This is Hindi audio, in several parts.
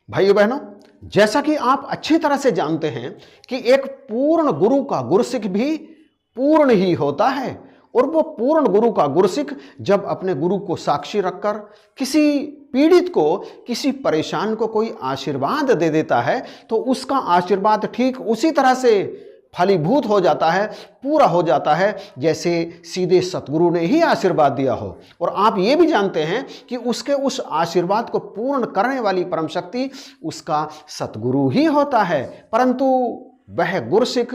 भाइयों बहनों, जैसा कि आप अच्छी तरह से जानते हैं कि एक पूर्ण गुरु का गुरसिक भी पूर्ण ही होता है, और वो पूर्ण गुरु का गुरसिक जब अपने गुरु को साक्षी रखकर किसी पीड़ित को, किसी परेशान को कोई आशीर्वाद दे देता है तो उसका आशीर्वाद ठीक उसी तरह से फलीभूत हो जाता है, पूरा हो जाता है जैसे सीधे सतगुरु ने ही आशीर्वाद दिया हो। और आप ये भी जानते हैं कि उसके उस आशीर्वाद को पूर्ण करने वाली परम शक्ति उसका सतगुरु ही होता है। परंतु वह गुरसिक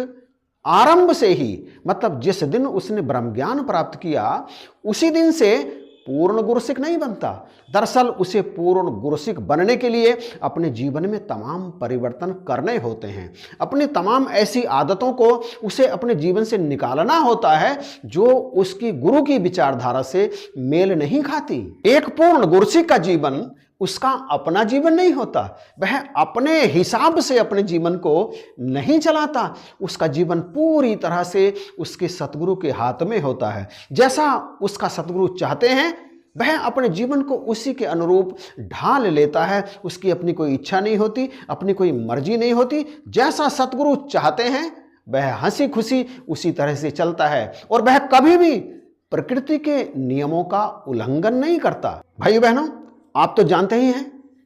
आरंभ से ही, मतलब जिस दिन उसने ब्रह्म ज्ञान प्राप्त किया उसी दिन से पूर्ण गुरसिक नहीं बनता। दरअसल उसे पूर्ण गुरसिक बनने के लिए अपने जीवन में तमाम परिवर्तन करने होते हैं। अपनी तमाम ऐसी आदतों को उसे अपने जीवन से निकालना होता है जो उसकी गुरु की विचारधारा से मेल नहीं खाती। एक पूर्ण गुरसिक का जीवन उसका अपना जीवन नहीं होता, वह अपने हिसाब से अपने जीवन को नहीं चलाता। उसका जीवन पूरी तरह से उसके सतगुरु के हाथ में होता है। जैसा उसका सतगुरु चाहते हैं वह अपने जीवन को उसी के अनुरूप ढाल लेता है। उसकी अपनी कोई इच्छा नहीं होती, अपनी कोई मर्जी नहीं होती। जैसा सतगुरु चाहते हैं वह हंसी खुशी उसी तरह से चलता है, और वह कभी भी प्रकृति के नियमों का उल्लंघन नहीं करता। भाइयों बहनों, आप तो जानते ही हैं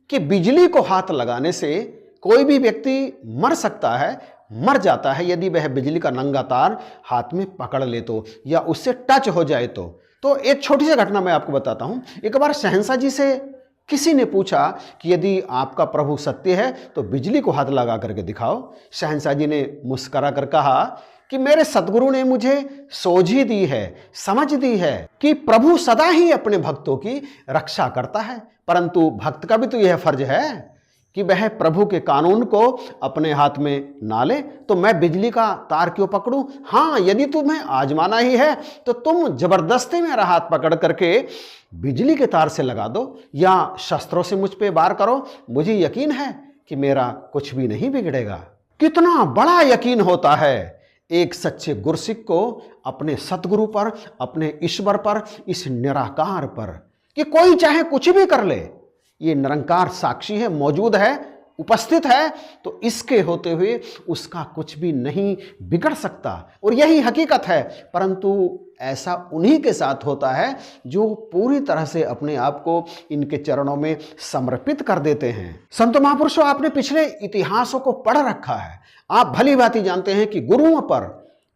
कि बिजली को हाथ लगाने से कोई भी व्यक्ति मर सकता है, मर जाता है यदि वह बिजली का नंगा तार हाथ में पकड़ ले तो, या उससे टच हो जाए तो एक छोटी सी घटना मैं आपको बताता हूं। एक बार शहंशाह जी से किसी ने पूछा कि यदि आपका प्रभु सत्य है तो बिजली को हाथ लगा करके दिखाओ। शहंशाह जी ने मुस्करा कर कहा कि मेरे सतगुरु ने मुझे सोझी दी है, समझ दी है कि प्रभु सदा ही अपने भक्तों की रक्षा करता है, परंतु भक्त का भी तो यह फर्ज है कि वह प्रभु के कानून को अपने हाथ में ना ले। तो मैं बिजली का तार क्यों पकड़ूं? हाँ, यदि तुम्हें आजमाना ही है तो तुम जबरदस्ती मेरा हाथ पकड़ करके बिजली के तार से लगा दो या शस्त्रों से मुझ पे वार करो, मुझे यकीन है कि मेरा कुछ भी नहीं बिगड़ेगा। कितना बड़ा यकीन होता है एक सच्चे गुरसिक को अपने सतगुरु पर, अपने ईश्वर पर, इस निराकार पर, कि कोई चाहे कुछ भी कर ले, ये निरंकार साक्षी है, मौजूद है, उपस्थित है, तो इसके होते हुए उसका कुछ भी नहीं बिगड़ सकता। और यही हकीकत है। परंतु ऐसा उन्हीं के साथ होता है जो पूरी तरह से अपने आप को इनके चरणों में समर्पित कर देते हैं। संत महापुरुषों, आपने पिछले इतिहासों को पढ़ रखा है। आप भली भांति जानते हैं कि गुरुओं पर,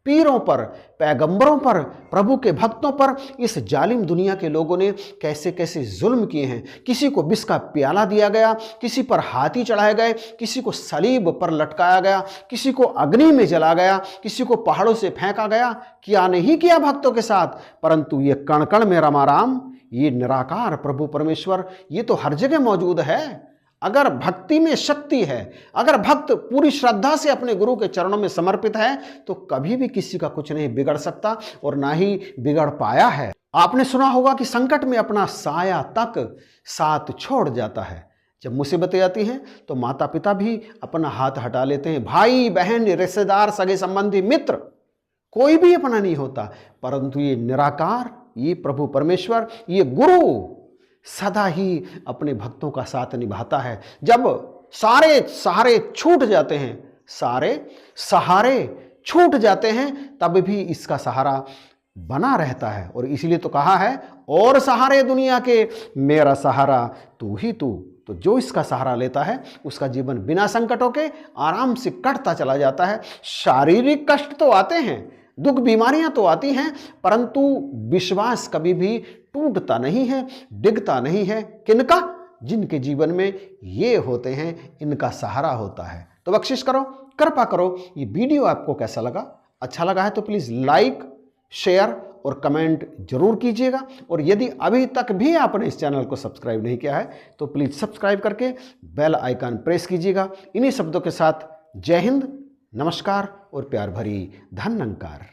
पीरों पर, पैगंबरों पर, प्रभु के भक्तों पर इस जालिम दुनिया के लोगों ने कैसे कैसे जुल्म किए हैं। किसी को विष का प्याला दिया गया, किसी पर हाथी चढ़ाए गए, किसी को सलीब पर लटकाया गया, किसी को अग्नि में जला गया, किसी को पहाड़ों से फेंका गया। क्या नहीं किया भक्तों के साथ? परंतु ये कण कण में रमाराम, ये निराकार प्रभु परमेश्वर, ये तो हर जगह मौजूद है। अगर भक्ति में शक्ति है, अगर भक्त पूरी श्रद्धा से अपने गुरु के चरणों में समर्पित है तो कभी भी किसी का कुछ नहीं बिगड़ सकता, और ना ही बिगड़ पाया है। आपने सुना होगा कि संकट में अपना साया तक साथ छोड़ जाता है। जब मुसीबतें आती हैं तो माता पिता भी अपना हाथ हटा लेते हैं, भाई बहन, रिश्तेदार, सगे संबंधी, मित्र, कोई भी अपना नहीं होता। परंतु ये निराकार, ये प्रभु परमेश्वर, ये गुरु सदा ही अपने भक्तों का साथ निभाता है। जब सारे सहारे छूट जाते हैं, सारे सहारे छूट जाते हैं, तब भी इसका सहारा बना रहता है। और इसीलिए तो कहा है, और सहारे दुनिया के मेरा सहारा तू ही तू। तो जो इसका सहारा लेता है उसका जीवन बिना संकटों के आराम से कटता चला जाता है। शारीरिक कष्ट तो आते हैं, दुख बीमारियां तो आती हैं, परंतु विश्वास कभी भी टूटता नहीं है, डिगता नहीं है। किनका? जिनके जीवन में ये होते हैं, इनका सहारा होता है। तो बख्शिश करो, कृपा करो। ये वीडियो आपको कैसा लगा? अच्छा लगा है तो प्लीज़ लाइक, शेयर और कमेंट जरूर कीजिएगा। और यदि अभी तक भी आपने इस चैनल को सब्सक्राइब नहीं किया है तो प्लीज़ सब्सक्राइब करके बेल आइकन प्रेस कीजिएगा। इन्हीं शब्दों के साथ जय हिंद, नमस्कार और प्यार भरी धन्यंकार।